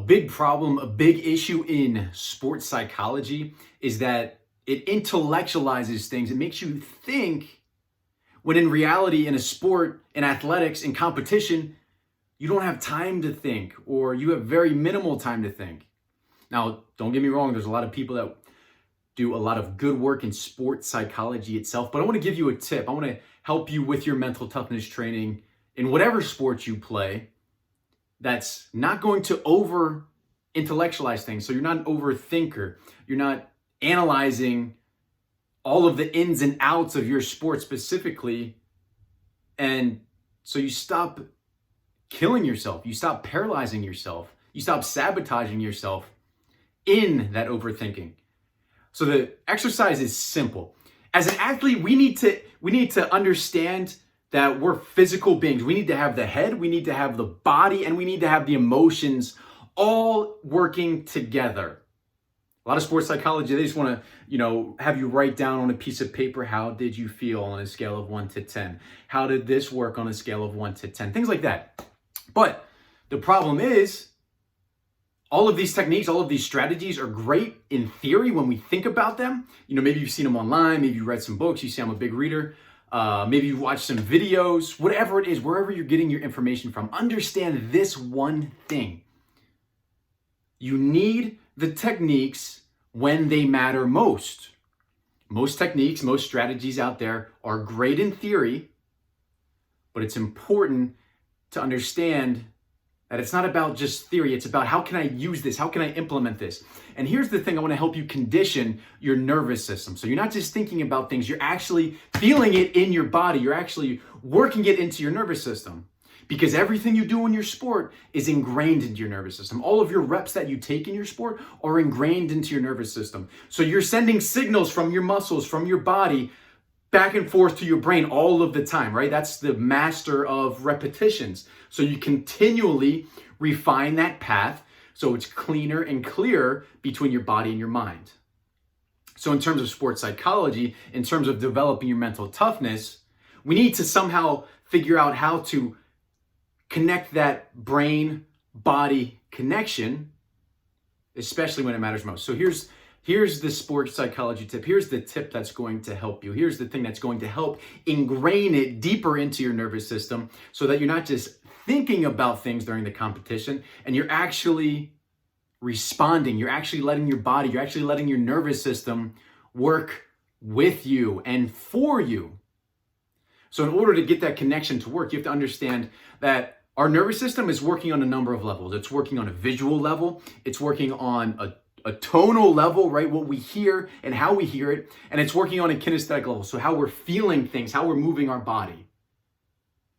big problem, a big issue in sports psychology is that it intellectualizes things. It makes you think when in reality, in a sport, in athletics, in competition, you don't have time to think, or you have very minimal time to think. Now, don't get me wrong, there's a lot of people that do a lot of good work in sports psychology itself, but I want to give you a tip. I want to help you with your mental toughness training in whatever sport you play that's not going to over intellectualize things. So you're not an overthinker. You're not analyzing all of the ins and outs of your sport specifically. And so you stop killing yourself. You stop paralyzing yourself. You stop sabotaging yourself in that overthinking. So the exercise is simple. As an athlete, we need to understand that we're physical beings. We need to have the head, we need to have the body, and we need to have the emotions all working together. A lot of sports psychology, they just want to, have you write down on a piece of paper, how did you feel on a scale of 1 to 10? How did this work on a scale of 1 to 10? Things like that. But the problem is, all of these techniques, all of these strategies are great in theory when we think about them. Maybe you've seen them online, maybe you read some books, you see I'm a big reader. Maybe you watch some videos, whatever it is, wherever you're getting your information from, understand this one thing. You need the techniques when they matter most. Most techniques, most strategies out there are great in theory, but it's important to understand that it's not about just theory. It's about how can I use this? How can I implement this? And here's the thing, I want to help you condition your nervous system. So you're not just thinking about things, you're actually feeling it in your body. You're actually working it into your nervous system. Because everything you do in your sport is ingrained into your nervous system. All of your reps that you take in your sport are ingrained into your nervous system. So you're sending signals from your muscles, from your body, back and forth to your brain all of the time, right? That's the master of repetitions. So you continually refine that path so it's cleaner and clearer between your body and your mind. So in terms of sports psychology, in terms of developing your mental toughness, we need to somehow figure out how to connect that brain-body connection, especially when it matters most. So here's the sports psychology tip. Here's the tip that's going to help you. Here's the thing that's going to help ingrain it deeper into your nervous system so that you're not just thinking about things during the competition and you're actually responding. You're actually letting your body, you're actually letting your nervous system work with you and for you. So in order to get that connection to work, you have to understand that our nervous system is working on a number of levels. It's working on a visual level. It's working on a tonal level, right? What we hear and how we hear it. And it's working on a kinesthetic level. So how we're feeling things, how we're moving our body.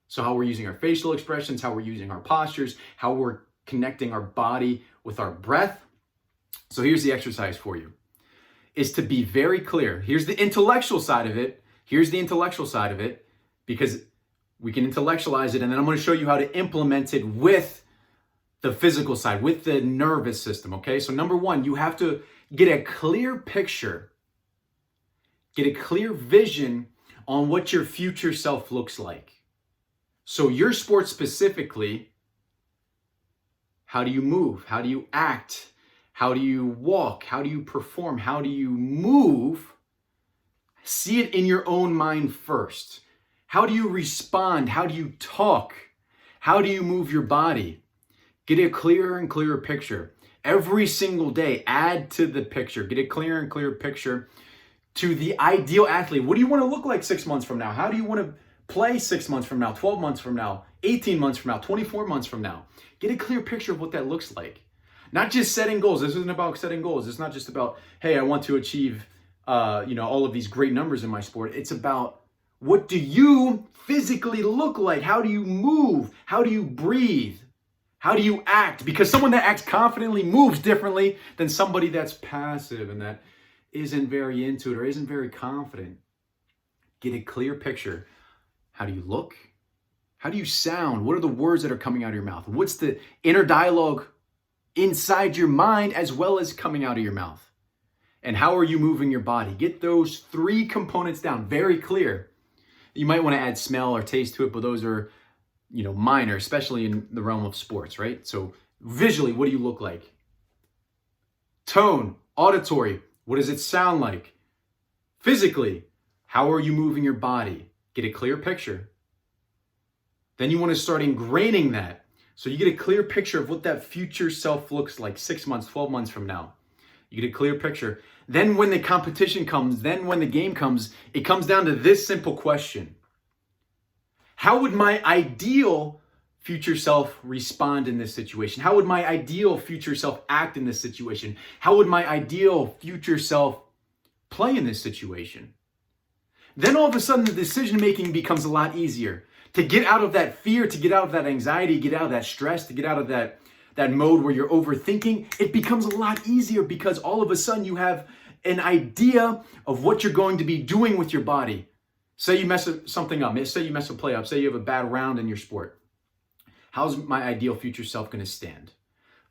So how we're using our facial expressions, how we're using our postures, how we're connecting our body with our breath. So here's the exercise for you, is to be very clear. Here's the intellectual side of it. Here's the intellectual side of it, because we can intellectualize it. And then I'm going to show you how to implement it with the physical side, with the nervous system, okay? So number one, you have to get a clear picture, get a clear vision on what your future self looks like. So your sport specifically, how do you move? How do you act? How do you walk? How do you perform? How do you move? See it in your own mind first. How do you respond? How do you talk? How do you move your body? Get a clearer and clearer picture. Every single day, add to the picture. Get a clearer and clearer picture to the ideal athlete. What do you want to look like 6 months from now? How do you want to play 6 months from now, 12 months from now, 18 months from now, 24 months from now? Get a clear picture of what that looks like. Not just setting goals. This isn't about setting goals. It's not just about, hey, I want to achieve all of these great numbers in my sport. It's about, what do you physically look like? How do you move? How do you breathe? How do you act? Because someone that acts confidently moves differently than somebody that's passive and that isn't very into it or isn't very confident. Get a clear picture. How do you look? How do you sound? What are the words that are coming out of your mouth? What's the inner dialogue inside your mind as well as coming out of your mouth? And how are you moving your body? Get those three components down very clear. You might want to add smell or taste to it, but those are, minor, especially in the realm of sports, right? So Visually, what do you look like? Tone, auditory, what does it sound like? Physically, how are you moving your body? Get a clear picture. Then you want to start ingraining that. So you get a clear picture of what that future self looks like 6 months, 12 months from now. You get a clear picture. Then when the competition comes, then when the game comes, it comes down to this simple question. How would my ideal future self respond in this situation? How would my ideal future self act in this situation? How would my ideal future self play in this situation? Then all of a sudden the decision making becomes a lot easier. To get out of that fear, to get out of that anxiety, get out of that stress, to get out of that mode where you're overthinking, it becomes a lot easier because all of a sudden you have an idea of what you're going to be doing with your body. Say you mess something up. Say you mess a play up. Say you have a bad round in your sport. How's my ideal future self going to stand?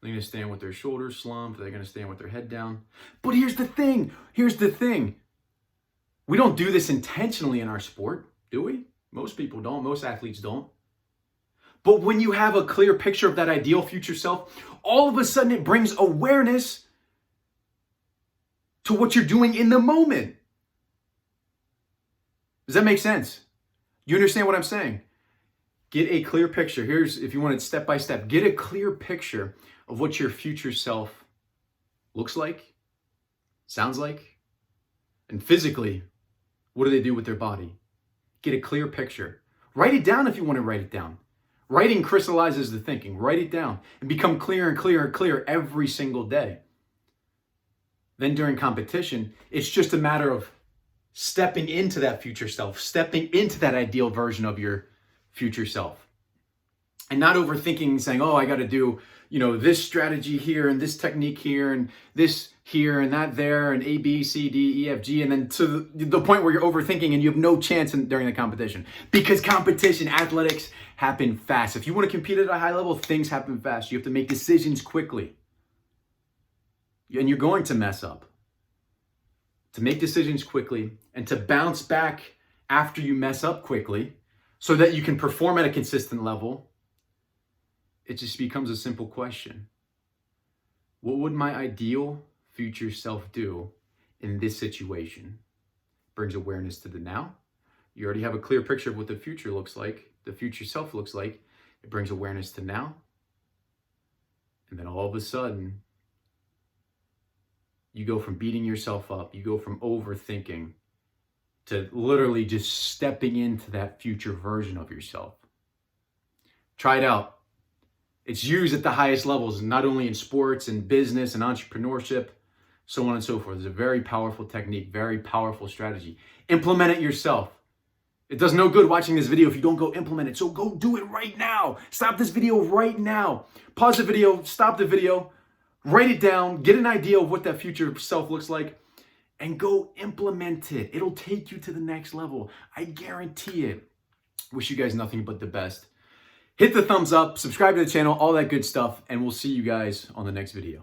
They're going to stand with their shoulders slumped. They're going to stand with their head down. But here's the thing. We don't do this intentionally in our sport, do we? Most people don't. Most athletes don't. But when you have a clear picture of that ideal future self, all of a sudden it brings awareness to what you're doing in the moment. Does that make sense? You understand what I'm saying? Get a clear picture. Here's, if you want it step by step, get a clear picture of what your future self looks like, sounds like, and physically, what do they do with their body? Get a clear picture. Write it down if you want to write it down. Writing crystallizes the thinking. Write it down and become clearer and clearer and clearer every single day. Then during competition, it's just a matter of stepping into that future self, stepping into that ideal version of your future self. And not overthinking and saying, oh, I got to do, this strategy here and this technique here and this here and that there and A, B, C, D, E, F, G, and then to the point where you're overthinking and you have no chance during the competition. Because competition, athletics happen fast. If you want to compete at a high level, things happen fast. You have to make decisions quickly. And you're going to mess up. To make decisions quickly and to bounce back after you mess up quickly so that you can perform at a consistent level, it just becomes a simple question. What would my ideal future self do in this situation? Brings awareness to the now. You already have a clear picture of what the future looks like, the future self looks like. It brings awareness to now. And then all of a sudden, you go from beating yourself up, you go from overthinking to literally just stepping into that future version of yourself. Try it out. It's used at the highest levels, not only in sports and business and entrepreneurship, so on and so forth. It's a very powerful technique, very powerful strategy. Implement it yourself. It does no good watching this video if you don't go implement it. So go do it right now. Stop this video right now. Pause the video, stop the video, write it down, get an idea of what that future self looks like, and go implement it. It'll take you to the next level. I guarantee it. Wish you guys nothing but the best. Hit the thumbs up, subscribe to the channel, all that good stuff, and we'll see you guys on the next video.